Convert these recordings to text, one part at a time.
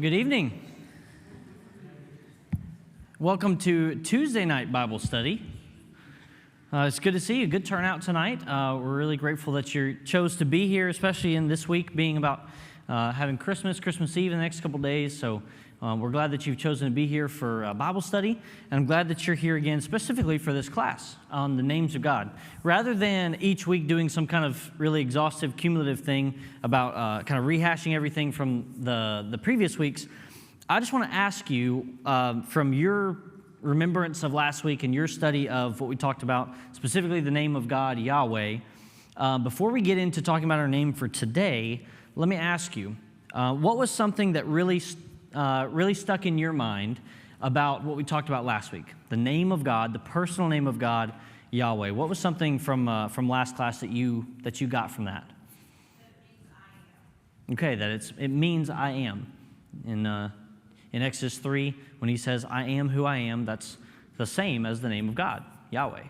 Good evening. Welcome to Tuesday night Bible study. It's good to see you. Good turnout tonight. We're really grateful that you chose to be here, especially in this week being about having Christmas Eve in the next couple days. So we're glad that you've chosen to be here for Bible study, and I'm glad that you're here again specifically for this class on the names of God. Rather than each week doing some kind of really exhaustive, cumulative thing about kind of rehashing everything from the previous weeks, I just want to ask you, from your remembrance of last week and your study of what we talked about, specifically the name of God, Yahweh, before we get into talking about our name for today, let me ask you, what was something that really stuck in your mind about what we talked about last week? The name of God, the personal name of God, Yahweh. What was something from last class that you got from that? Okay, that it means I am. In Exodus 3, when he says, I am who I am, that's the same as the name of God, Yahweh.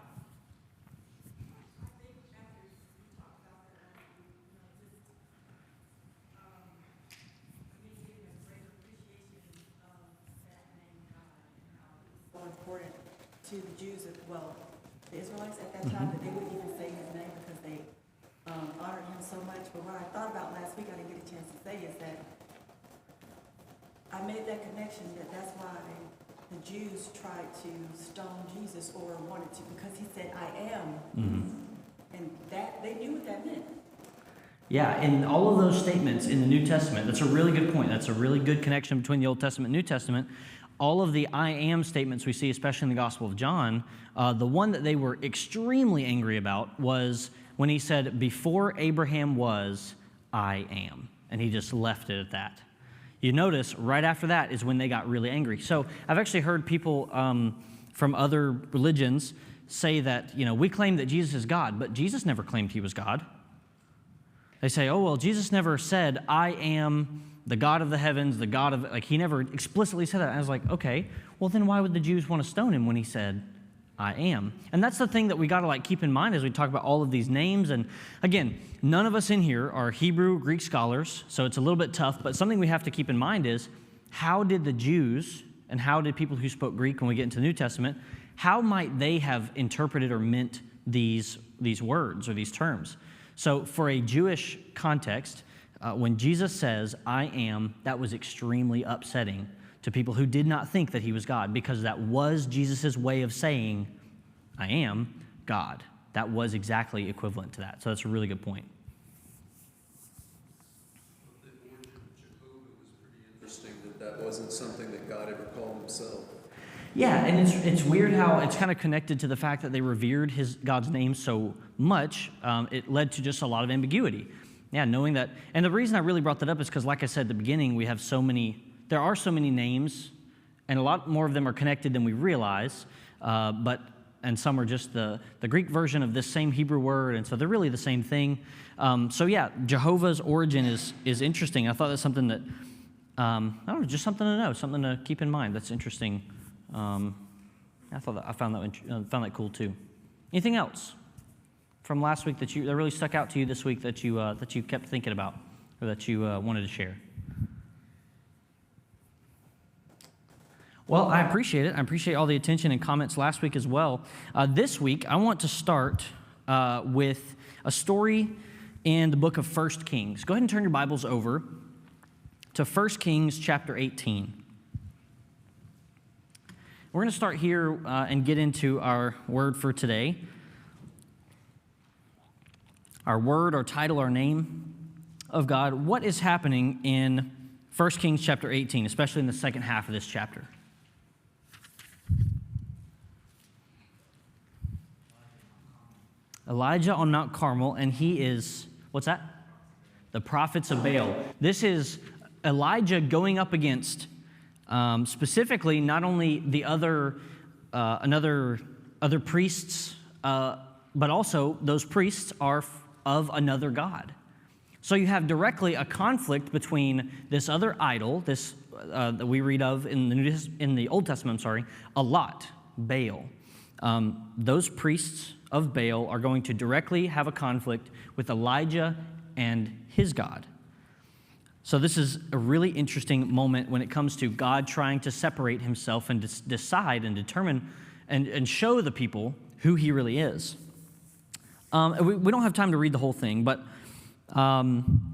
Important to the Jews, the Israelites at that time, that they wouldn't even say his name because they honored him so much. But what I thought about last week, I didn't get a chance to say, is that I made that connection that's why the Jews tried to stone Jesus or wanted to, because he said, I am. Mm-hmm. And that they knew what that meant. Yeah, and all of those statements in the New Testament, that's a really good point. That's a really good connection between the Old Testament and New Testament. All of the I am statements we see, especially in the Gospel of John, the one that they were extremely angry about was when he said, before Abraham was, I am. And he just left it at that. You notice right after that is when they got really angry. So I've actually heard people from other religions say that, we claim that Jesus is God, but Jesus never claimed he was God. They say, oh, well, Jesus never said, I am the God of the heavens, the God of, he never explicitly said that. And I was like, okay, well, then why would the Jews want to stone him when he said, I am? And that's the thing that we got to keep in mind as we talk about all of these names. And again, none of us in here are Hebrew, Greek scholars, so it's a little bit tough, but something we have to keep in mind is, how did the Jews and how did people who spoke Greek when we get into the New Testament, how might they have interpreted or meant these words or these terms? So for a Jewish context, when Jesus says, I am, that was extremely upsetting to people who did not think that he was God, because that was Jesus' way of saying, I am God. That was exactly equivalent to that. So that's a really good point. The origin of Jehovah was pretty interesting, that wasn't something that God ever called himself. Yeah, and it's weird how it's kind of connected to the fact that they revered God's name so much. It led to just a lot of ambiguity. Yeah, knowing that. And the reason I really brought that up is because, like I said at the beginning, there are so many names, and a lot more of them are connected than we realize, and some are just the Greek version of this same Hebrew word, and so they're really the same thing. So yeah, Jehovah's origin is interesting. I thought that's something that, I don't know, just something to know, something to keep in mind. That's interesting. I found that cool too. Anything else from last week that really stuck out to you this week that you kept thinking about, or that you wanted to share? Well, I appreciate it. I appreciate all the attention and comments last week as well. This week, I want to start with a story in the book of 1 Kings. Go ahead and turn your Bibles over to 1 Kings chapter 18. We're going to start here and get into our word for today. Our word, our title, our name of God. What is happening in 1 Kings chapter 18, especially in the second half of this chapter? Elijah on Mount Carmel, and he is, what's that? The prophets of Baal. This is Elijah going up against, specifically, not only the other priests, but also those priests are of another god. So you have directly a conflict between this other idol, this that we read of in the Old Testament, a lot, Baal. Those priests of Baal are going to directly have a conflict with Elijah and his God. So this is a really interesting moment when it comes to God trying to separate himself and decide and determine and show the people who he really is. We don't have time to read the whole thing, but William,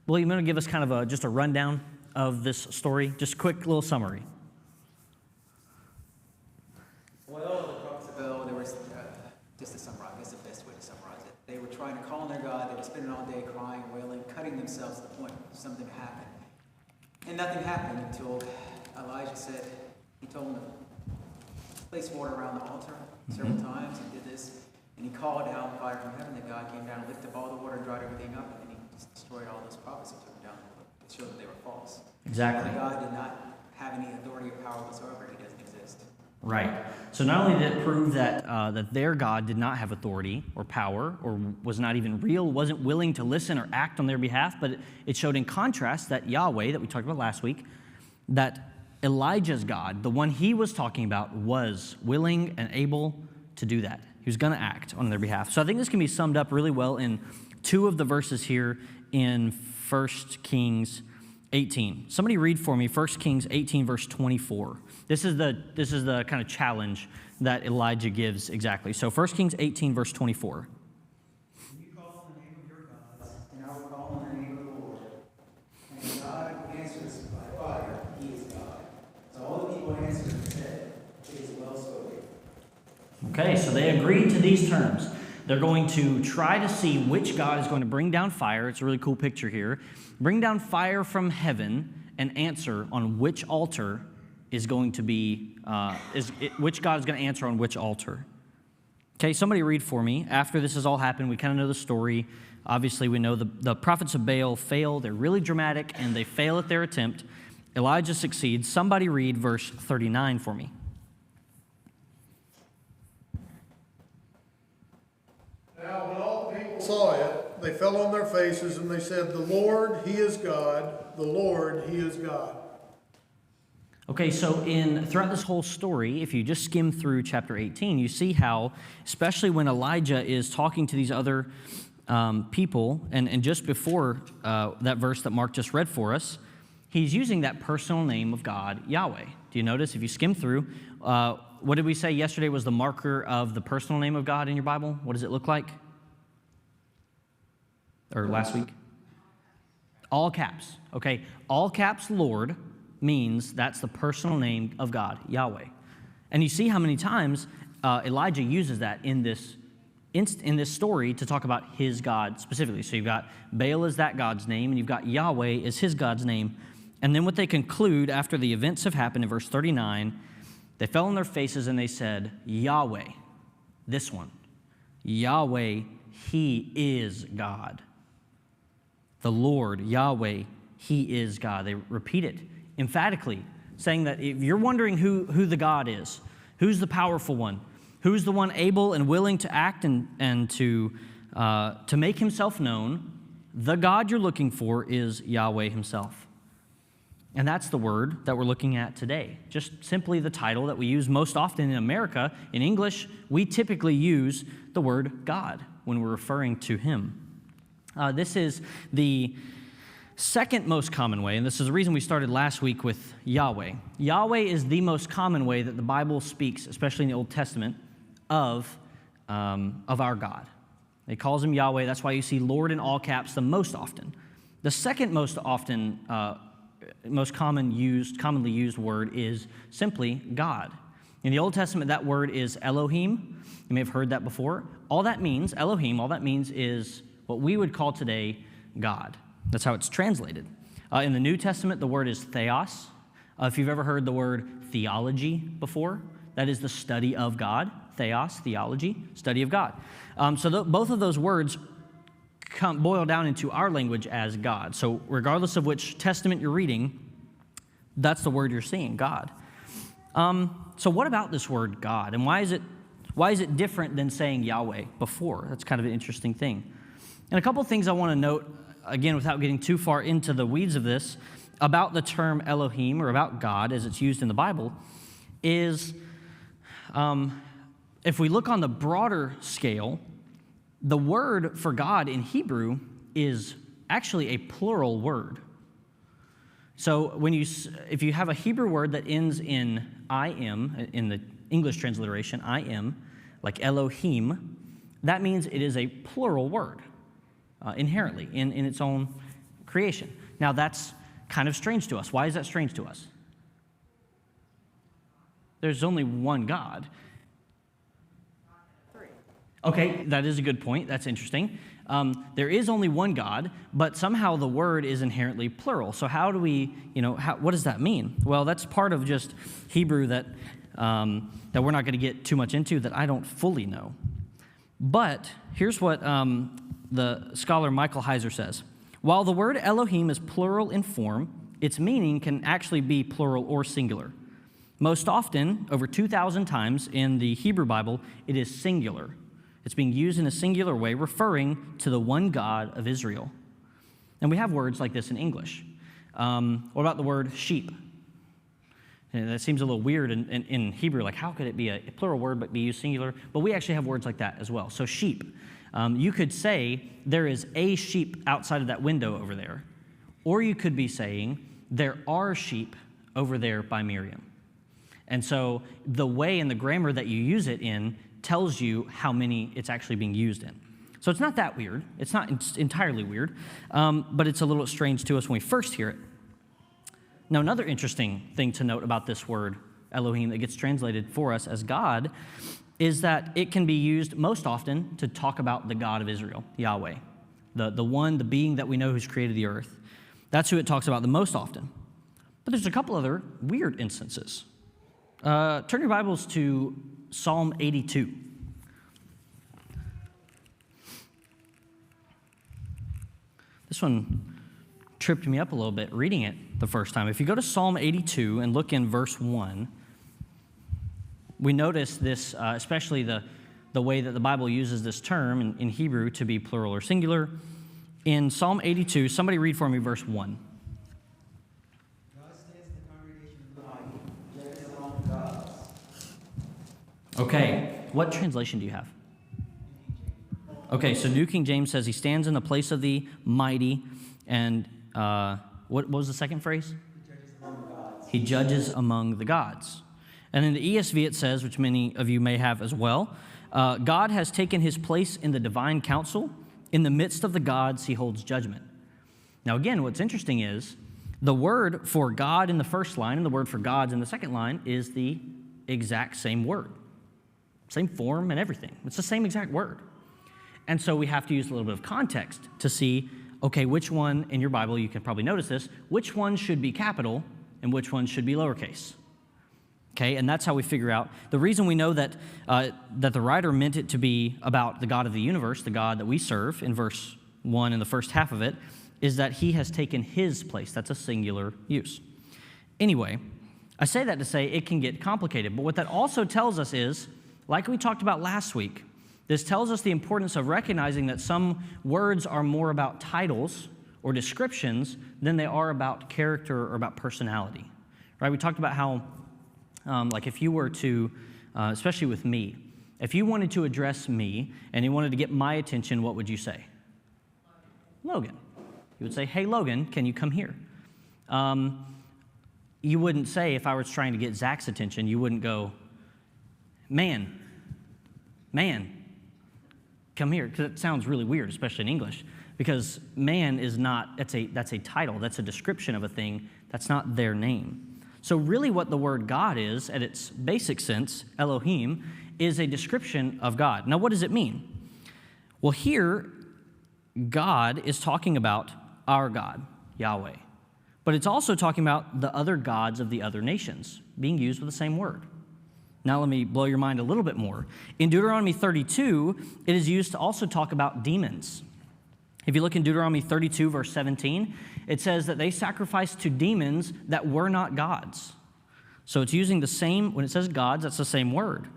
you want to give us kind of just a rundown of this story? Just a quick little summary. Well, the prophets of Baal, there was, just to summarize, that's the best way to summarize it. They were trying to call on their God. They were spending all day crying, wailing, cutting themselves to the point something happened. And nothing happened until Elijah said, he told them to place water around the altar several times. He did this. And he called down fire from heaven. That God came down and lifted up all the water and dried everything up. And he just destroyed all those prophets and took them down to show that they were false. Exactly. God did not have any authority or power whatsoever. He doesn't exist. Right. So not only did it prove that that their God did not have authority or power or was not even real, wasn't willing to listen or act on their behalf, but it showed in contrast that Yahweh, that we talked about last week, that Elijah's God, the one he was talking about, was willing and able to do that. He was going to act on their behalf. So I think this can be summed up really well in two of the verses here in 1 Kings 18. Somebody read for me 1 Kings 18, verse 24. This is the kind of challenge that Elijah gives exactly. So 1 Kings 18, verse 24. You call on the name of your gods, and I will call on the name of the Lord. And when God answers by fire, he is God. So all the people answered and said, it is well spoken. Okay, so they agreed to these terms. They're going to try to see which God is going to bring down fire. It's a really cool picture here. Bring down fire from heaven and answer on which altar is going to be, which God is going to answer on which altar. Okay, somebody read for me. After this has all happened, we kind of know the story. Obviously, we know the prophets of Baal fail. They're really dramatic, and they fail at their attempt. Elijah succeeds. Somebody read verse 39 for me. Now, when all the people saw it, they fell on their faces and they said, "The Lord, He is God. The Lord, He is God." Okay, so throughout this whole story, if you just skim through chapter 18, you see how, especially when Elijah is talking to these other people, and just before that verse that Mark just read for us, he's using that personal name of God, Yahweh. Do you notice, if you skim through, what did we say yesterday was the marker of the personal name of God in your Bible? What does it look like? Or last week? All caps, okay? All caps Lord means that's the personal name of God, Yahweh. And you see how many times Elijah uses that in this story to talk about his God specifically. So you've got Baal is that God's name, and you've got Yahweh is his God's name. And then what they conclude after the events have happened in verse 39, they fell on their faces and they said, Yahweh, this one, Yahweh, he is God. The Lord, Yahweh, he is God. They repeat it emphatically, saying that if you're wondering who the God is, who's the powerful one, who's the one able and willing to act and to make himself known, the God you're looking for is Yahweh himself. And that's the word that we're looking at today. Just simply the title that we use most often in America. In English, we typically use the word God when we're referring to him. This is the second most common way, and this is the reason we started last week with Yahweh. Yahweh is the most common way that the Bible speaks, especially in the Old Testament, of our God. It calls him Yahweh. That's why you see Lord in all caps the most often. The second most often most commonly used word is simply God. In the Old Testament, that word is Elohim. You may have heard that before. All that means, Elohim, all that means is what we would call today God. That's how it's translated. In the New Testament, the word is theos. If you've ever heard the word theology before, that is the study of God. Theos, theology, study of God. Both of those words boil down into our language as God. So regardless of which testament you're reading, that's the word you're seeing, God. So what about this word God? And why is it different than saying Yahweh before? That's kind of an interesting thing. And a couple things I want to note, again, without getting too far into the weeds of this, about the term Elohim, or about God as it's used in the Bible, is if we look on the broader scale, the word for God in Hebrew is actually a plural word. So if you have a Hebrew word that ends in im, in the English transliteration, im, like Elohim, that means it is a plural word inherently in its own creation. Now that's kind of strange to us. Why is that strange to us? There's only one God. Okay, that is a good point. That's interesting. There is only one God, but somehow the word is inherently plural. So how do we, what does that mean? Well, that's part of just Hebrew that we're not going to get too much into, that I don't fully know. But here's what the scholar Michael Heiser says. While the word Elohim is plural in form, its meaning can actually be plural or singular. Most often, over 2,000 times in the Hebrew Bible, it is singular. It's being used in a singular way, referring to the one God of Israel. And we have words like this in English. What about the word sheep? And that seems a little weird in Hebrew, like how could it be a plural word but be used singular? But we actually have words like that as well. So sheep. You could say, there is a sheep outside of that window over there. Or you could be saying, there are sheep over there by Miriam. And so the way and the grammar that you use it in tells you how many it's actually being used in. So it's not that weird. It's not entirely weird, but it's a little strange to us when we first hear it. Now, another interesting thing to note about this word, Elohim, that gets translated for us as God, is that it can be used most often to talk about the God of Israel, Yahweh, the being that we know who's created the earth. That's who it talks about the most often. But there's a couple other weird instances. Turn your Bibles to Psalm 82. This one tripped me up a little bit reading it the first time. If you go to Psalm 82 and look in verse 1, we notice this, especially the way that the Bible uses this term in Hebrew to be plural or singular. In Psalm 82, somebody read for me verse 1. Okay, what translation do you have? Okay, so New King James says he stands in the place of the mighty, and what was the second phrase? He judges among the gods. And in the ESV it says, which many of you may have as well, God has taken his place in the divine council. In the midst of the gods, he holds judgment. Now again, what's interesting is the word for God in the first line and the word for gods in the second line is the exact same word. Same form and everything. It's the same exact word. And so we have to use a little bit of context to see, okay, which one in your Bible, you can probably notice this, which one should be capital and which one should be lowercase. Okay, and that's how we figure out. The reason we know that the writer meant it to be about the God of the universe, the God that we serve, in verse 1 in the first half of it, is that he has taken his place. That's a singular use. Anyway, I say that to say it can get complicated, but what that also tells us is, like we talked about last week, this tells us the importance of recognizing that some words are more about titles or descriptions than they are about character or about personality. Right? We talked about how, like if you were to, especially with me, if you wanted to address me and you wanted to get my attention, what would you say? Logan. You would say, hey, Logan, can you come here? You wouldn't say, if I was trying to get Zach's attention, you wouldn't go, man, come here, because it sounds really weird, especially in English, because man is not, that's a title, that's a description of a thing, that's not their name. So really what the word God is, at its basic sense, Elohim, is a description of God. Now what does it mean? Well, here, God is talking about our God, Yahweh, but it's also talking about the other gods of the other nations, being used with the same word. Now let me blow your mind a little bit more. In Deuteronomy 32, it is used to also talk about demons. If you look in Deuteronomy 32, verse 17, it says that they sacrificed to demons that were not gods. So it's using the same, when it says gods, that's the same word.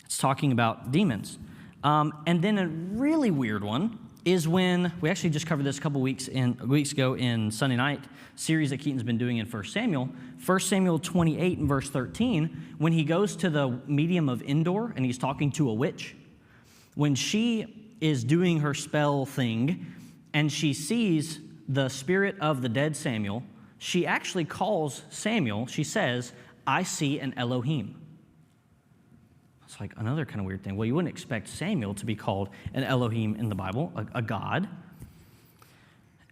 It's talking about demons. And then a really weird one is when, we actually just covered this a couple weeks ago in Sunday night series that Keaton's been doing in 1 Samuel. 1 Samuel 28 and verse 13, when he goes to the medium of Endor and he's talking to a witch, when she is doing her spell thing and she sees the spirit of the dead Samuel she actually calls Samuel, she says, I see an Elohim. It's like another kind of weird thing. Well, you wouldn't expect Samuel to be called an Elohim in the Bible, a god.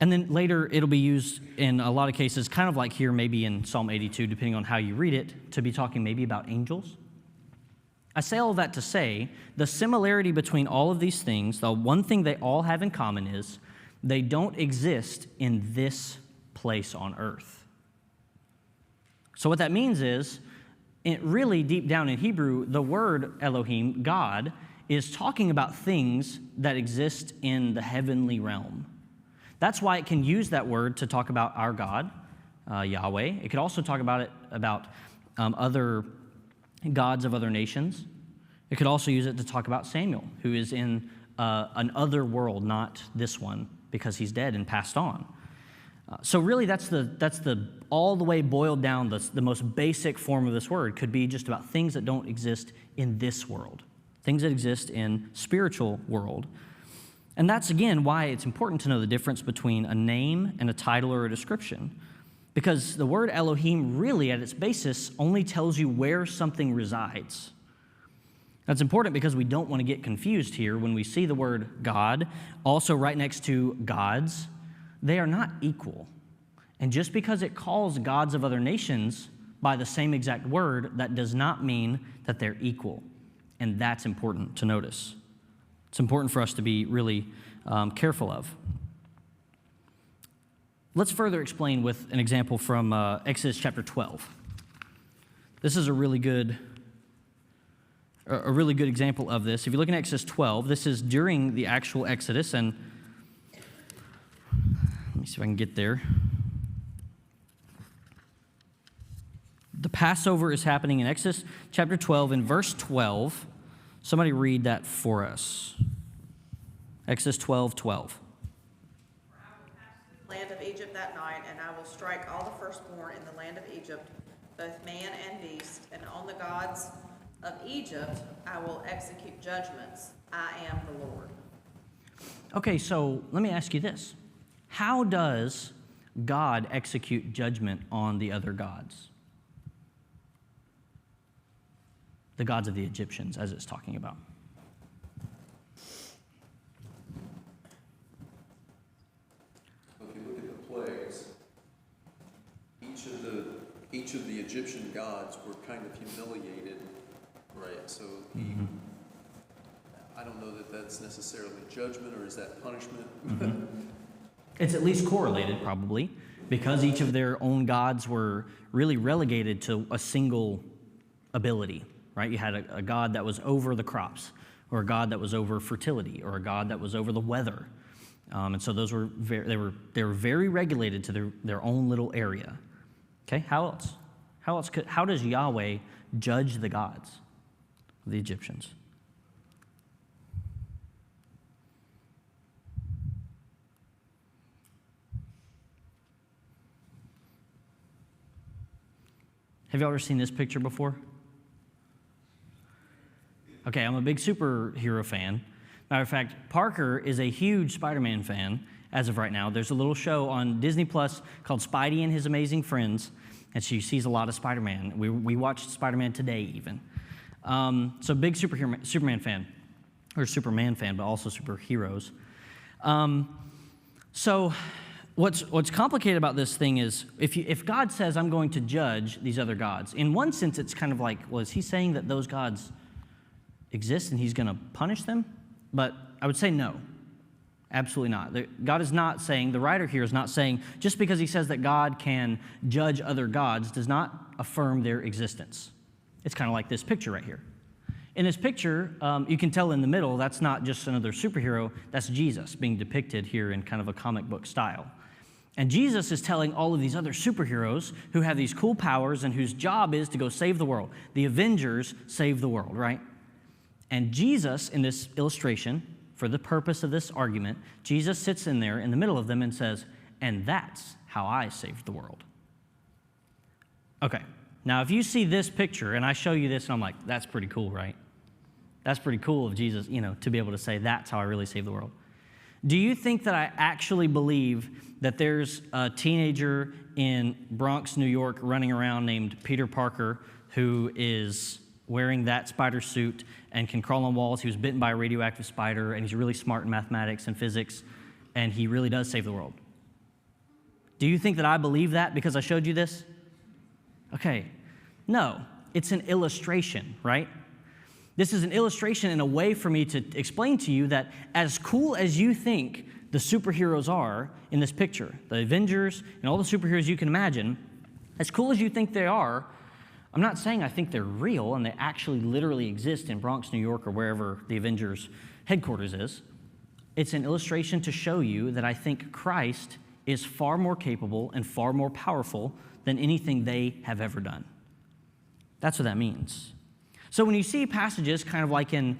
And then later it'll be used in a lot of cases, kind of like here, maybe in Psalm 82, depending on how you read it, to be talking maybe about angels. I say all that to say the similarity between all of these things, the one thing they all have in common is they don't exist in this place on earth. So what that means is, really deep down in Hebrew, the word Elohim, God, is talking about things that exist in the heavenly realm. That's why it can use that word to talk about our God, Yahweh. It could also talk about other gods of other nations. It could also use it to talk about Samuel, who is in an other world, not this one, because he's dead and passed on. So really, that's the all the way boiled down. The most basic form of this word could be just about things that don't exist in this world, things that exist in spiritual world. And that's, again, why it's important to know the difference between a name and a title or a description. Because the word Elohim really, at its basis, only tells you where something resides. That's important because we don't want to get confused here when we see the word God, also right next to gods. They are not equal. And just because it calls gods of other nations by the same exact word, that does not mean that they're equal. And that's important to notice. It's important for us to be really careful of. Let's further explain with an example from Exodus chapter 12. This is a really good example of this. If you look in Exodus 12, this is during the actual Exodus, and let me see if I can get there. The Passover is happening in Exodus chapter 12 in verse 12. Somebody read that for us. Exodus 12:12. Land of Egypt that night, and I will strike all the firstborn in the land of Egypt, both man and beast, and on the gods of Egypt I will execute judgments. I am the Lord. Okay, so let me ask you this. How does God execute judgment on the other gods? The gods of the Egyptians, as it's talking about. If you look at the plagues, each of the Egyptian gods were kind of humiliated, right? So I don't know that that's necessarily judgment, or is that punishment? It's at least correlated, probably, because each of their own gods were really relegated to a single ability. Right? You had a god that was over the crops, or a god that was over fertility, or a god that was over the weather. And so those were they were very regulated to their own little area. Okay, how else? How does Yahweh judge the gods of the Egyptians? Have you ever seen this picture before? Okay, I'm a big superhero fan. Matter of fact, Parker is a huge Spider-Man fan as of right now. There's a little show on Disney Plus called Spidey and His Amazing Friends, and she sees a lot of Spider-Man. We watched Spider-Man today even. So big Superman fan, or Superman fan, but also superheroes. So what's complicated about this thing is if God says, I'm going to judge these other gods, in one sense it's kind of like, well, is he saying that those gods exist and he's going to punish them? But I would say no, absolutely not. God is not saying, the writer here is not saying, just because he says that God can judge other gods does not affirm their existence. It's kind of like this picture right here. In this picture, you can tell in the middle, that's not just another superhero, that's Jesus being depicted here in kind of a comic book style. And Jesus is telling all of these other superheroes who have these cool powers and whose job is to go save the world. The Avengers save the world, right? And Jesus, in this illustration, for the purpose of this argument, Jesus sits in there in the middle of them and says, and that's how I saved the world. Okay, now if you see this picture and I show you this and I'm like, that's pretty cool, right? That's pretty cool of Jesus, to be able to say that's how I really saved the world. Do you think that I actually believe that there's a teenager in Bronx, New York, running around named Peter Parker who is wearing that spider suit and can crawl on walls? He was bitten by a radioactive spider, and he's really smart in mathematics and physics, and he really does save the world. Do you think that I believe that because I showed you this? Okay, no, it's an illustration, right? This is an illustration in a way for me to explain to you that as cool as you think the superheroes are in this picture, the Avengers and all the superheroes you can imagine, as cool as you think they are, I'm not saying I think they're real and they actually literally exist in Bronx, New York, or wherever the Avengers headquarters is. It's an illustration to show you that I think Christ is far more capable and far more powerful than anything they have ever done. That's what that means. So when you see passages kind of like in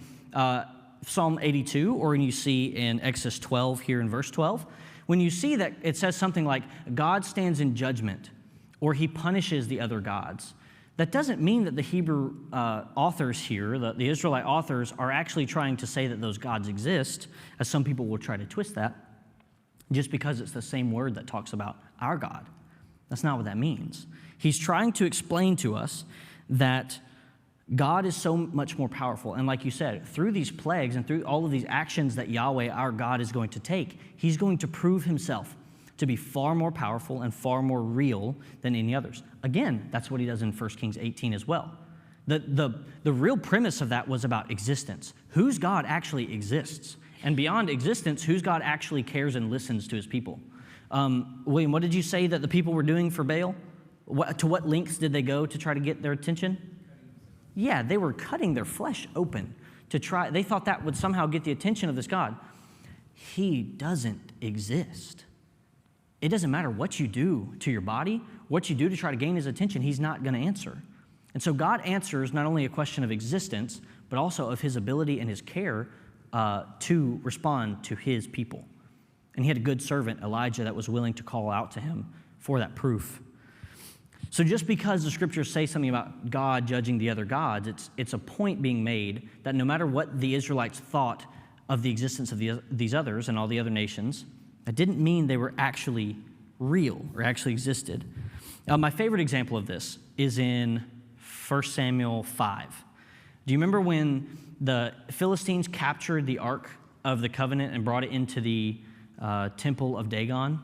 Psalm 82, or when you see in Exodus 12 here in verse 12, when you see that it says something like, God stands in judgment, or he punishes the other gods, that doesn't mean that the Hebrew authors here, the Israelite authors, are actually trying to say that those gods exist, as some people will try to twist that, just because it's the same word that talks about our God. That's not what that means. He's trying to explain to us that God is so much more powerful. And like you said, through these plagues and through all of these actions that Yahweh, our God, is going to take, he's going to prove himself to be far more powerful and far more real than any others. Again, that's what he does in 1 Kings 18 as well. The real premise of that was about existence. Whose God actually exists? And beyond existence, whose God actually cares and listens to his people? William, what did you say that the people were doing for Baal? To what lengths did they go to try to get their attention? Yeah, they were cutting their flesh open to try. They thought that would somehow get the attention of this God. He doesn't exist. It doesn't matter what you do to your body, what you do to try to gain his attention, he's not going to answer. And so God answers not only a question of existence, but also of his ability and his care to respond to his people. And he had a good servant, Elijah, that was willing to call out to him for that proof. So just because the scriptures say something about God judging the other gods, it's a point being made that no matter what the Israelites thought of the existence of these others and all the other nations, that didn't mean they were actually real or actually existed. My favorite example of this is in 1 Samuel 5. Do you remember when the Philistines captured the Ark of the Covenant and brought it into the temple of Dagon?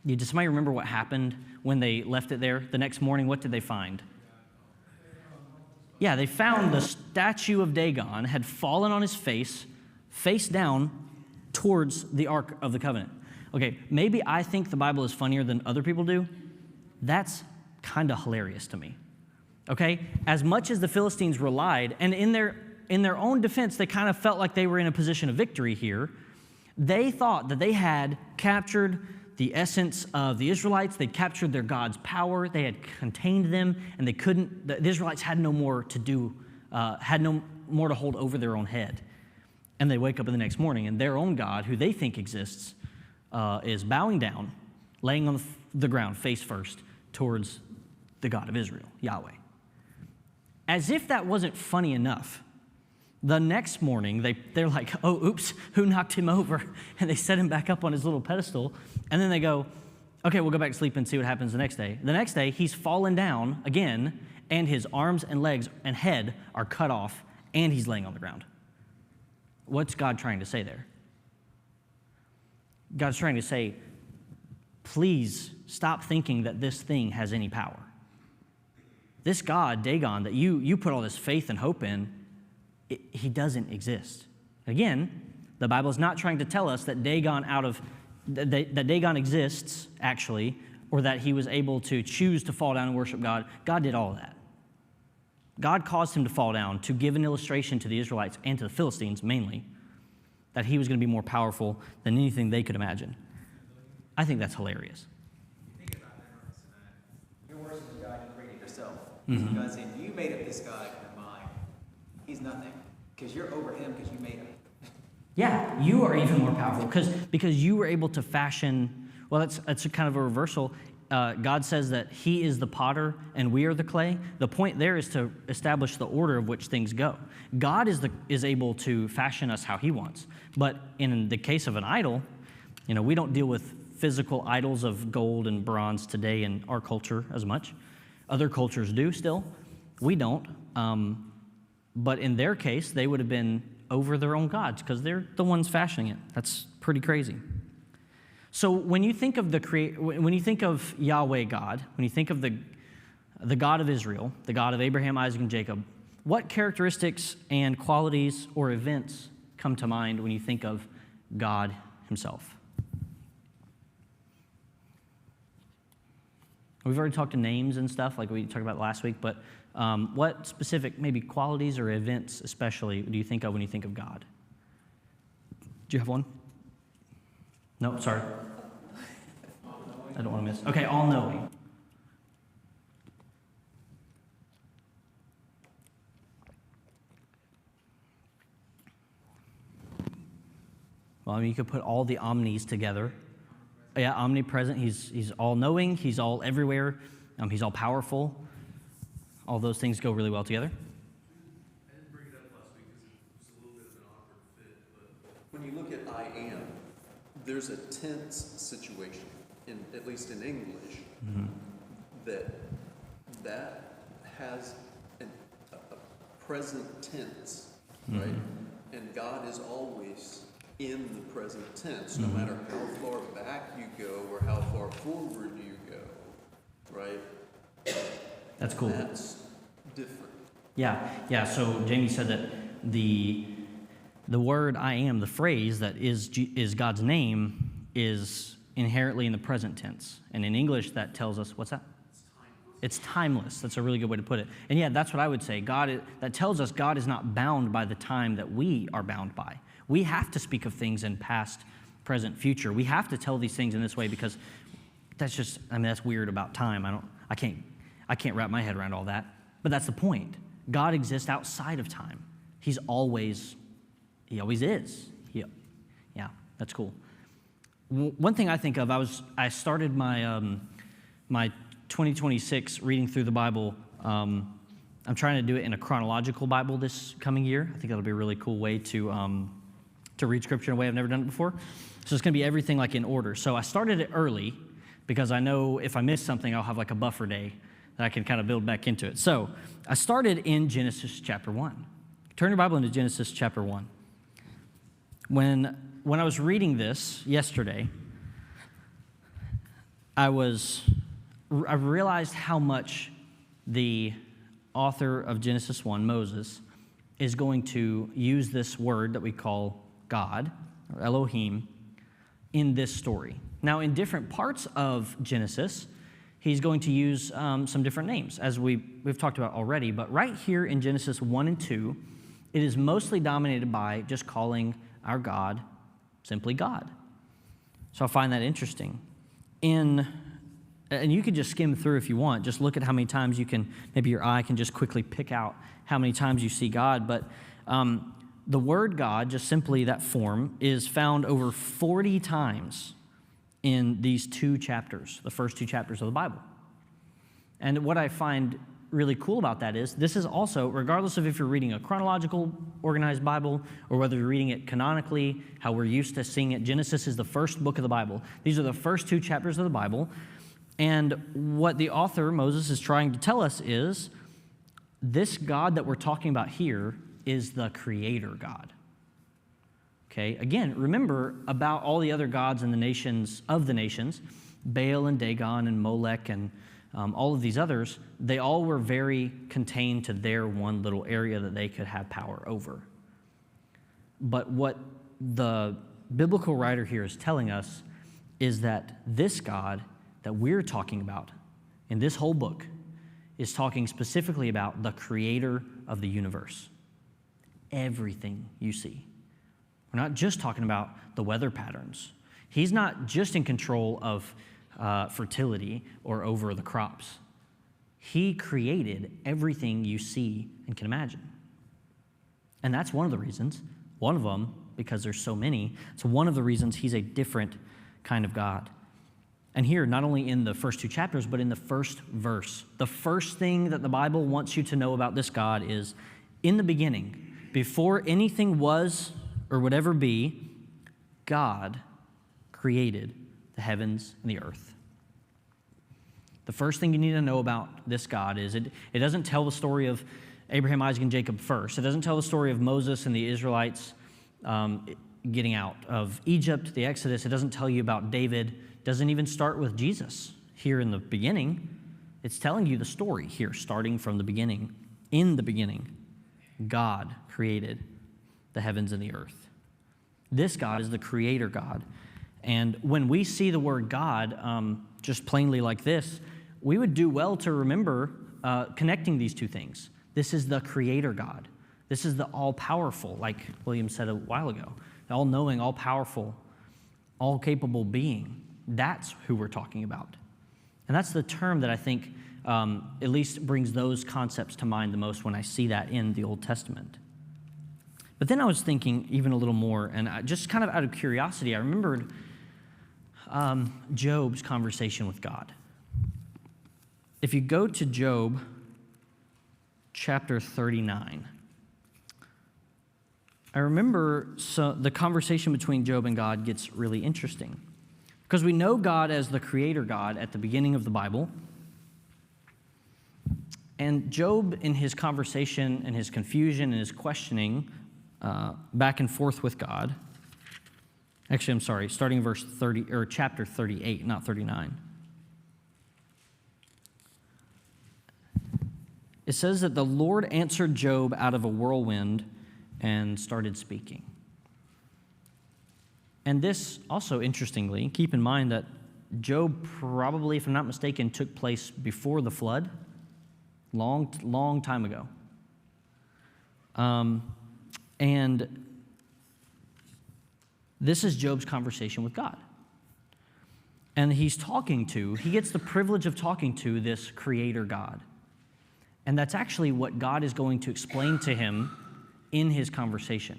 Does somebody remember what happened when they left it there? The next morning, what did they find? Yeah, they found the statue of Dagon had fallen on his face down towards the Ark of the Covenant. Okay, maybe I think the Bible is funnier than other people do. That's kind of hilarious to me. Okay? As much as the Philistines relied, and in their own defense, they kind of felt like they were in a position of victory here, they thought that they had captured the essence of the Israelites. They'd captured their God's power. They had contained them, and the Israelites had no more to do, had no more to hold over their own head. And they wake up in the next morning, and their own God, who they think exists, is bowing down, laying on the ground face first towards the God of Israel, Yahweh. As if that wasn't funny enough, the next morning, they're like, oh, oops, who knocked him over? And they set him back up on his little pedestal. And then they go, okay, we'll go back to sleep and see what happens the next day. The next day, he's fallen down again, and his arms and legs and head are cut off, and he's laying on the ground. What's God trying to say there? God's trying to say, please stop thinking that this thing has any power. This God, Dagon, that you put all this faith and hope in, he doesn't exist. Again, the Bible is not trying to tell us that Dagon that Dagon exists, actually, or that he was able to choose to fall down and worship God. God did all of that. God caused him to fall down to give an illustration to the Israelites and to the Philistines mainly that he was going to be more powerful than anything they could imagine. I think that's hilarious. Think about that. You're worshiping God you created yourself. Mm-hmm. God saying, you made up this God in your mind. He's nothing because you're over him because you made him. Yeah, you are even more powerful because you were able to fashion. Well, that's a kind of a reversal. God says that he is the potter and we are the clay. The point there is to establish the order of which things go. God is able to fashion us how he wants, But in the case of an idol, we don't deal with physical idols of gold and bronze today in our culture as much. Other cultures do still. We don't. But in their case, they would have been over their own gods because they're the ones fashioning it. That's pretty crazy. So when you think of when you think of Yahweh God, when you think of the God of Israel, the God of Abraham, Isaac, and Jacob, what characteristics and qualities or events come to mind when you think of God himself? We've already talked to names and stuff like we talked about last week, but what specific maybe qualities or events especially do you think of when you think of God? Do you have one? No, sorry. I don't want to miss. Okay, all-knowing. Well, you could put all the omnis together. Yeah, omnipresent. He's all-knowing. He's all everywhere. He's all powerful. All those things go really well together. I didn't bring it up last week because it was a little bit of an awkward fit, but when you look at I am, there's a tense situation, at least in English, that has a present tense, right? And God is always in the present tense, no matter how far back you go or how far forward you go, right? That's cool. That's different. Yeah. So Jamie said that the word I am, the phrase that is God's name, is inherently in the present tense. And in English, that tells us, what's that? It's timeless. That's a really good way to put it. And yeah, that's what I would say. That tells us God is not bound by the time that we are bound by. We have to speak of things in past, present, future. We have to tell these things in this way because that's weird about time. I can't wrap my head around all that. But that's the point. God exists outside of time. He always is. Yeah, that's cool. One thing I think of, I started my my 2026 reading through the Bible. I'm trying to do it in a chronological Bible this coming year. I think that'll be a really cool way to read Scripture in a way I've never done it before. So it's going to be everything like in order. So I started it early because I know if I miss something, I'll have like a buffer day that I can kind of build back into it. So I started in Genesis chapter 1. Turn your Bible into Genesis chapter 1. When I was reading this yesterday, I realized how much the author of Genesis 1, Moses, is going to use this word that we call God, or Elohim, in this story. Now, in different parts of Genesis, he's going to use some different names, as we've talked about already. But right here in Genesis 1 and 2, it is mostly dominated by just calling our God simply God. So I find that interesting. And you can just skim through if you want. Just look at how many times maybe your eye can just quickly pick out how many times you see God. But the word God, just simply that form, is found over 40 times in these two chapters, the first two chapters of the Bible. And what I find really cool about that is this is also, regardless of if you're reading a chronological organized Bible or whether you're reading it canonically, how we're used to seeing it, Genesis is the first book of the Bible. These are the first two chapters of the Bible. And what the author, Moses, is trying to tell us is this God that we're talking about here is the creator God. Okay, again, remember about all the other gods in the nations, Baal and Dagon and Molech and all of these others, they all were very contained to their one little area that they could have power over. But what the biblical writer here is telling us is that this God that we're talking about in this whole book is talking specifically about the creator of the universe. Everything you see. We're not just talking about the weather patterns. He's not just in control of fertility or over the crops. He created everything you see and can imagine. And that's one of the reasons, one of them, because there's so many, it's one of the reasons he's a different kind of God. And here, not only in the first two chapters, but in the first verse, the first thing that the Bible wants you to know about this God is, in the beginning, before anything was or whatever be, God created the heavens and the earth. The first thing you need to know about this God is it doesn't tell the story of Abraham, Isaac, and Jacob first. It doesn't tell the story of Moses and the Israelites getting out of Egypt, the Exodus. It doesn't tell you about David. It doesn't even start with Jesus here in the beginning. It's telling you the story here, starting from the beginning. In the beginning, God created the heavens and the earth. This God is the creator God. And when we see the word God just plainly like this, we would do well to remember connecting these two things. This is the creator God. This is the all-powerful, like William said a while ago, the all-knowing, all-powerful, all-capable being. That's who we're talking about. And that's the term that I think at least brings those concepts to mind the most when I see that in the Old Testament. But then I was thinking even a little more, and just kind of out of curiosity, I remembered Job's conversation with God. If you go to Job chapter 39, I remember the conversation between Job and God gets really interesting. Because we know God as the creator God at the beginning of the Bible. And Job, in his conversation and his confusion and his questioning back and forth with God, actually, I'm sorry, starting verse 30, or chapter 38, not 39. It says that the Lord answered Job out of a whirlwind and started speaking. And this also, interestingly, keep in mind that Job probably, if I'm not mistaken, took place before the flood, long time ago. And this is Job's conversation with God. And he gets the privilege of talking to this creator God. And that's actually what God is going to explain to him in his conversation.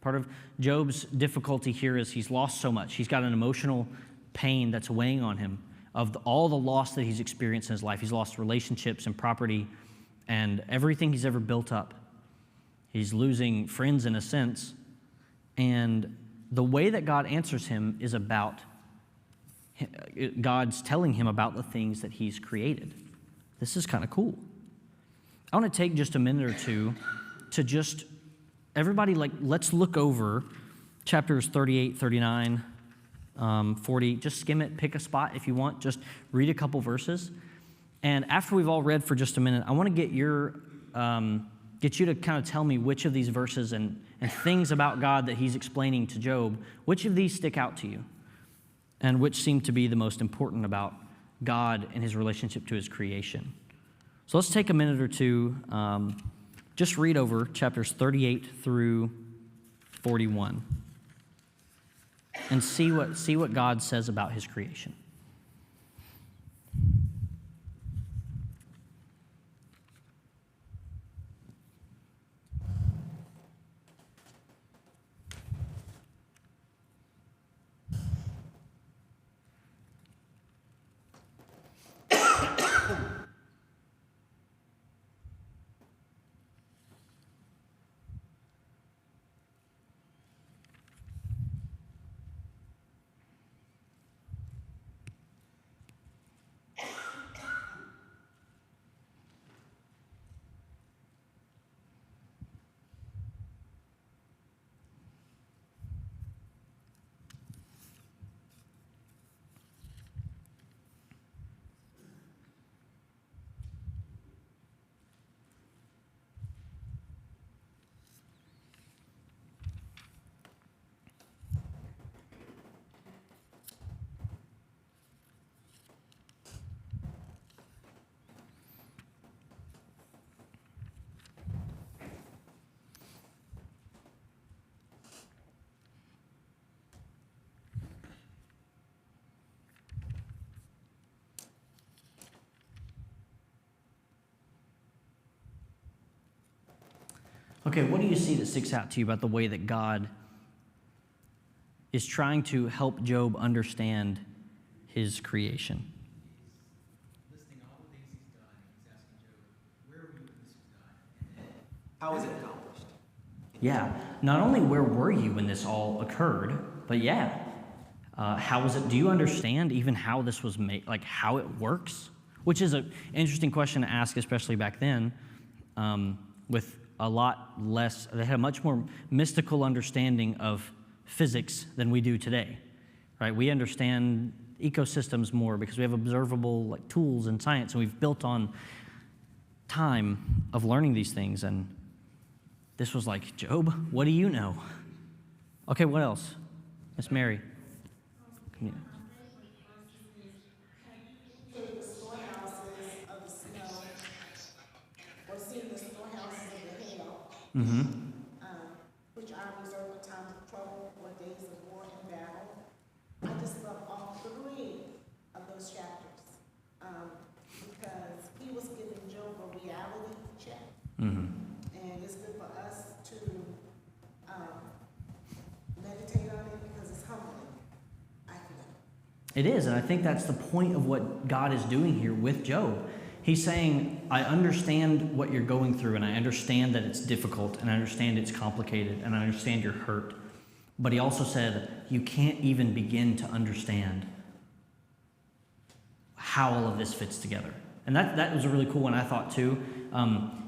Part of Job's difficulty here is he's lost so much. He's got an emotional pain that's weighing on him of all the loss that he's experienced in his life. He's lost relationships and property and everything he's ever built up. He's losing friends in a sense. And the way that God answers him is about God's telling him about the things that he's created. This is kind of cool. I want to take just a minute or two to just, everybody, let's look over chapters 38, 39, 40. Just skim it, pick a spot if you want. Just read a couple verses. And after we've all read for just a minute, I want to get you to kind of tell me which of these verses and things about God that he's explaining to Job, which of these stick out to you and which seem to be the most important about God and his relationship to his creation. So let's take a minute or two, just read over chapters 38 through 41 and see what God says about his creation. Okay, what do you see that sticks out to you about the way that God is trying to help Job understand his creation? Listing all the things he's done, and he's asking Job, where were you when this was done? And then, how was it accomplished? And Yeah. Not only where were you when this all occurred, but yeah, how was it? Do you understand even how this was made, like how it works? Which is an interesting question to ask, especially back then, with a lot less, they had a much more mystical understanding of physics than we do today, right? We understand ecosystems more because we have observable like tools in science, and we've built on time of learning these things. And this was like, Job, what do you know? Okay, what else? Miss Mary. Can you- The storehouses of the snow, or seeing the storehouses of the hail, which are reserved for times of trouble or days of war and battle. I just love all three of those chapters, because he was giving Job a reality check. And it's good for us to meditate on it because it's humbling, I feel. It is, and I think that's the point of what God is doing here with Job. He's saying, I understand what you're going through, and I understand that it's difficult, and I understand it's complicated, and I understand you're hurt. But he also said, you can't even begin to understand how all of this fits together. And that was a really cool one, I thought, too.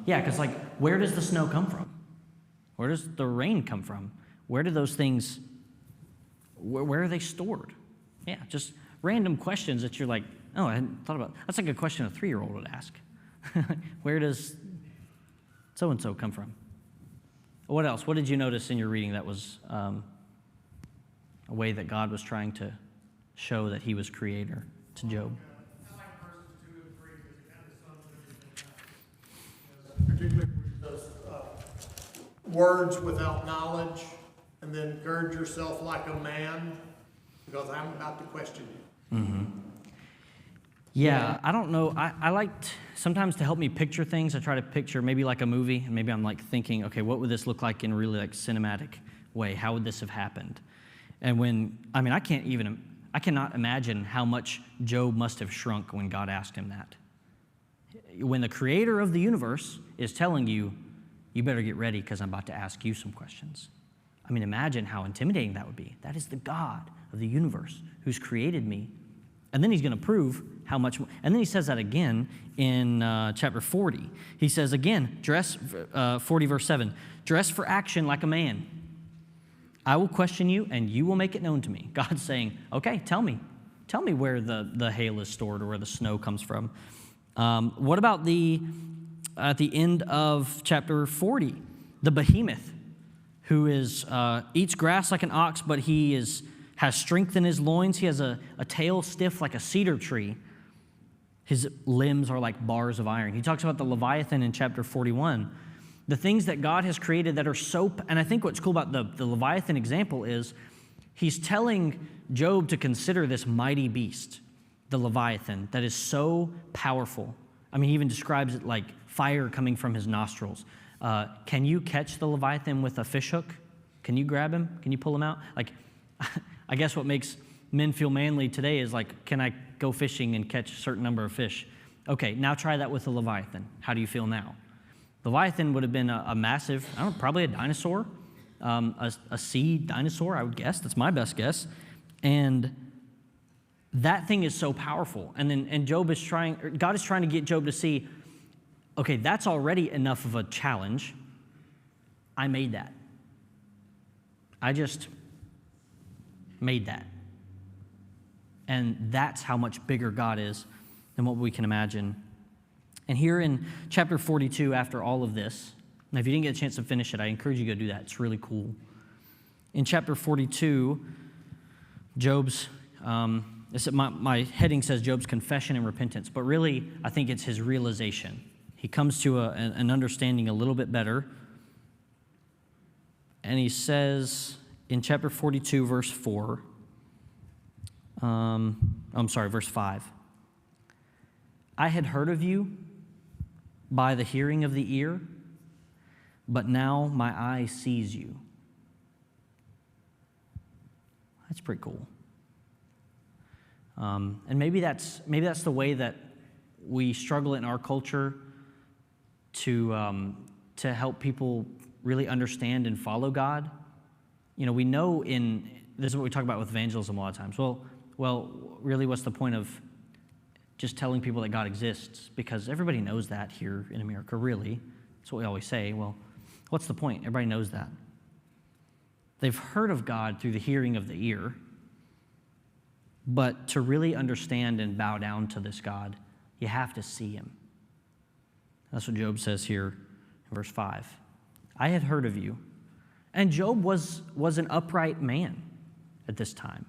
Yeah, because, like, where does the snow come from? Where does the rain come from? Where do those things, where are they stored? Yeah, just random questions that you're like, oh, I hadn't thought about. That's like a question a 3-year-old would ask. Where does so-and-so come from? What else? What did you notice in your reading that was a way that God was trying to show that he was creator to Job? I like verses 2 and 3 because it kind of sums everything up. Particularly those words without knowledge, and then gird yourself like a man, because I'm about to question you. Yeah, I don't know. I liked sometimes to help me picture things. I try to picture maybe like a movie, and maybe I'm like thinking, okay, what would this look like in a really like cinematic way? How would this have happened? And I cannot imagine how much Job must have shrunk when God asked him that. When the creator of the universe is telling you, you better get ready because I'm about to ask you some questions. I mean, imagine how intimidating that would be. That is the God of the universe who's created me. And then he's going to prove how much more. And then he says that again in chapter 40. He says again, 40 verse 7, dress for action like a man. I will question you and you will make it known to me. God's saying, okay, tell me where the hail is stored or where the snow comes from. What about at the end of chapter 40, the behemoth who eats grass like an ox, but he has strength in his loins. He has a tail stiff like a cedar tree. His limbs are like bars of iron. He talks about the Leviathan in chapter 41. The things that God has created that are so, and I think what's cool about the Leviathan example is he's telling Job to consider this mighty beast, the Leviathan, that is so powerful. I mean, he even describes it like fire coming from his nostrils. Can you catch the Leviathan with a fish hook? Can you grab him? Can you pull him out? Like, I guess what makes men feel manly today is like, can I go fishing and catch a certain number of fish? Okay, now try that with the Leviathan. How do you feel now? Leviathan would have been a massive, probably a dinosaur, a sea dinosaur, I would guess. That's my best guess. And that thing is so powerful. And God is trying to get Job to see, okay, that's already enough of a challenge. I made that. I just made that. And that's how much bigger God is than what we can imagine. And here in chapter 42, after all of this, now if you didn't get a chance to finish it, I encourage you to go do that. It's really cool. In chapter 42, Job's, my heading says Job's confession and repentance, but really I think it's his realization. He comes to an understanding a little bit better. And he says in chapter 42, verse 4, verse 5. I had heard of you by the hearing of the ear, but now my eye sees you. That's pretty cool. And maybe that's the way that we struggle in our culture to help people really understand and follow God, we know this is what we talk about with evangelism a lot of times. Well, really, what's the point of just telling people that God exists? Because everybody knows that here in America, really. That's what we always say. Well, what's the point? Everybody knows that. They've heard of God through the hearing of the ear, but to really understand and bow down to this God, you have to see him. That's what Job says here in verse 5. I had heard of you. And Job was an upright man at this time,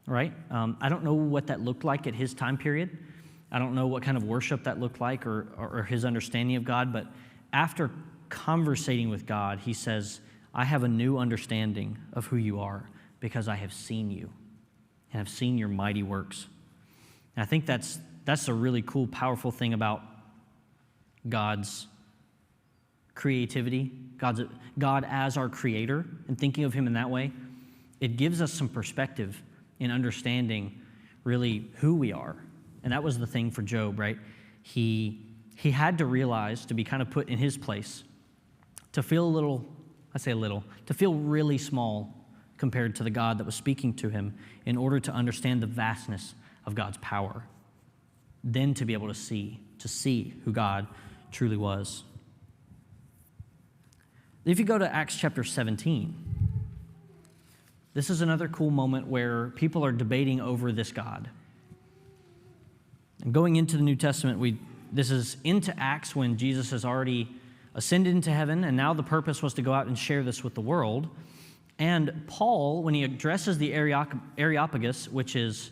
right? I don't know what that looked like at his time period. I don't know what kind of worship that looked like or his understanding of God, but after conversating with God, he says, I have a new understanding of who you are because I have seen you and have seen your mighty works. And I think that's a really cool, powerful thing about God's creativity, God as our creator, and thinking of him in that way. It gives us some perspective in understanding really who we are. And that was the thing for Job, right? He had to realize, to be kind of put in his place, to feel to feel really small compared to the God that was speaking to him in order to understand the vastness of God's power. Then to be able to see who God truly was. If you go to Acts chapter 17, this is another cool moment where people are debating over this God. And going into the New Testament, this is into Acts when Jesus has already ascended into heaven, and now the purpose was to go out and share this with the world. And Paul, when he addresses the Areopagus, which is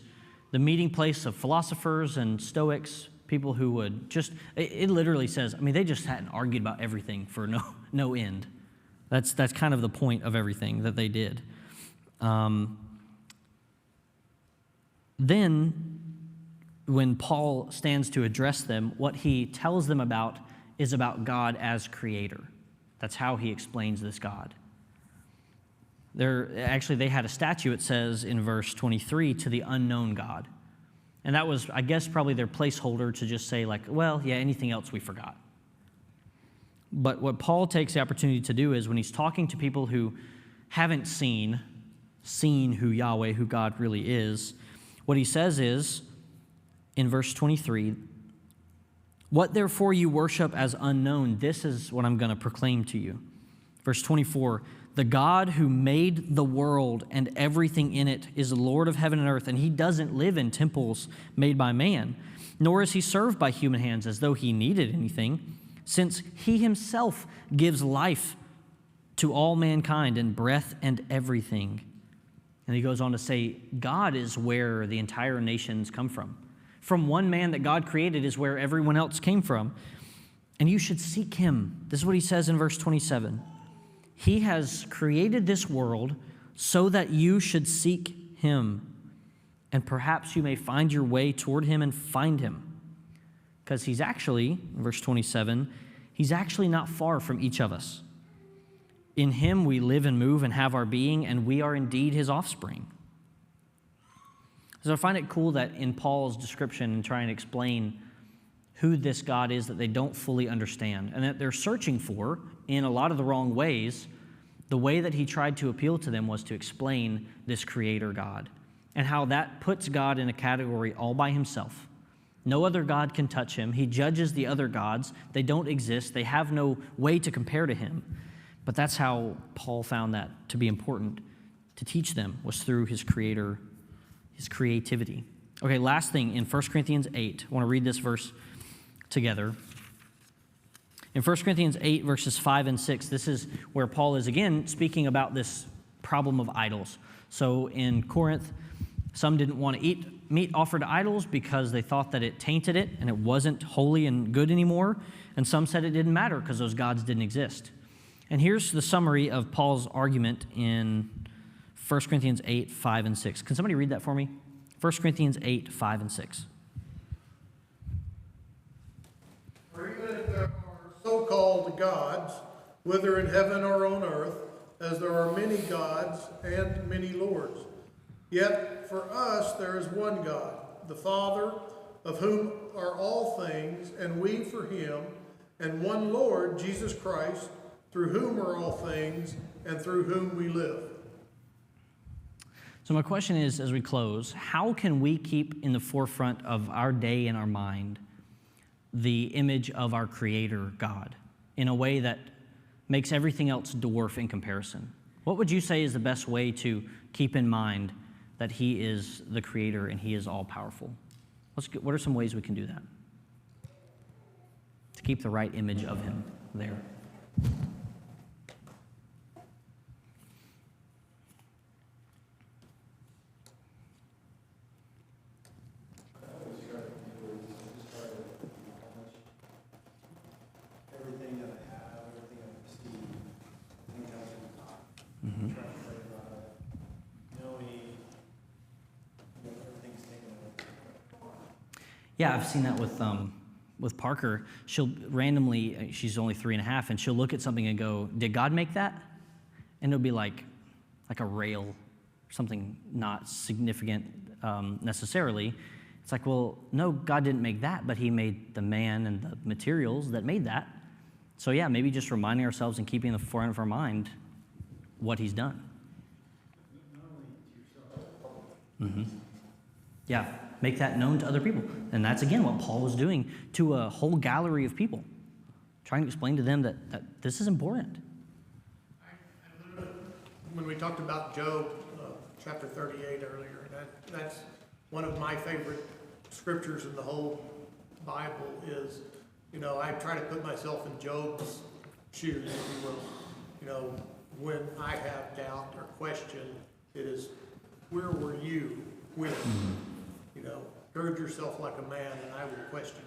the meeting place of philosophers and Stoics, people who would just, it literally says, they just hadn't argued about everything for no end. That's kind of the point of everything that they did. Then, when Paul stands to address them, what he tells them about is about God as creator. That's how he explains this God. They had a statue, it says in verse 23, to the unknown God. And that was, I guess, probably their placeholder to just say, anything else we forgot. But what Paul takes the opportunity to do is when he's talking to people who haven't seen who Yahweh, who God really is, what he says is, in verse 23, what therefore you worship as unknown, this is what I'm going to proclaim to you. Verse 24, the God who made the world and everything in it is the Lord of heaven and earth, and he doesn't live in temples made by man, nor is he served by human hands as though he needed anything, since he himself gives life to all mankind and breath and everything. And he goes on to say, God is where the entire nations come from. From one man that God created is where everyone else came from. And you should seek him. This is what he says in verse 27. He has created this world so that you should seek him. And perhaps you may find your way toward him and find him. Because he's actually, verse 27, he's actually not far from each of us. In him we live and move and have our being, and we are indeed his offspring. So I find it cool that in Paul's description and trying to explain who this God is that they don't fully understand and that they're searching for in a lot of the wrong ways, the way that he tried to appeal to them was to explain this creator God and how that puts God in a category all by himself. No other God can touch him. He judges the other gods. They don't exist. They have no way to compare to him. But that's how Paul found that to be important to teach them, was through his creator, his creativity. Okay, last thing, in 1 Corinthians 8, I want to read this verse together. In 1 Corinthians 8, verses 5 and 6, this is where Paul is again speaking about this problem of idols. So in Corinth, some didn't want to eat meat offered to idols because they thought that it tainted it and it wasn't holy and good anymore. And some said it didn't matter because those gods didn't exist. And here's the summary of Paul's argument in 1 Corinthians 8, 5, and 6. Can somebody read that for me? 1 Corinthians 8, 5, and 6. For even if there are so-called gods, whether in heaven or on earth, as there are many gods and many lords, yet for us there is one God, the Father, of whom are all things, and we for him, and one Lord, Jesus Christ, through whom are all things, and through whom we live. So my question is, as we close, how can we keep in the forefront of our day and our mind the image of our Creator, God, in a way that makes everything else dwarf in comparison? What would you say is the best way to keep in mind that He is the Creator and He is all-powerful? What are some ways we can do that? To keep the right image of Him there. Everything that I have, everything I receive, everything comes from God. Try to pray about it, knowing, everything's taken away. Yeah, I've seen that with Parker. She'll randomly, she's only 3.5, and she'll look at something and go, "Did God make that?" And it'll be like a rail, something not significant necessarily. It's like, well, no, God didn't make that, but He made the man and the materials that made that. So yeah, maybe just reminding ourselves and keeping in the forefront of our mind what He's done. Mm-hmm. Yeah, make that known to other people. And that's, again, what Paul was doing to a whole gallery of people, trying to explain to them that this is important. When we talked about Job, chapter 38 earlier, that's one of my favorite scriptures in the whole Bible is, I try to put myself in Job's shoes, if you will. When I have doubt or question, it is, where were you when? Gird yourself like a man and I will question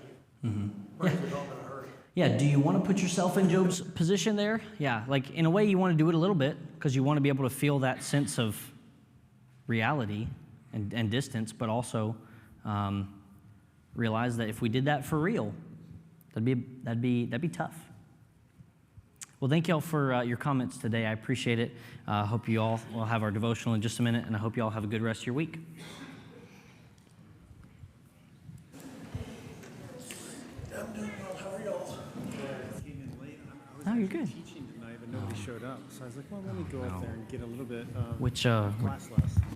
you. Bring it home in a hurry. Yeah, do you want to put yourself in Job's position there? Yeah, like in a way you want to do it a little bit because you want to be able to feel that sense of reality and distance, but also realize that if we did that for real, that'd be tough. Well, thank you all for your comments today. I appreciate it. I hope you all will have our devotional in just a minute, and I hope you all have a good rest of your week. I'm doing well, how are y'all? Came in late. I was Oh, you're actually good. teaching tonight, but nobody showed up. So I was like, well, let me go up there and get a little bit of Which class less.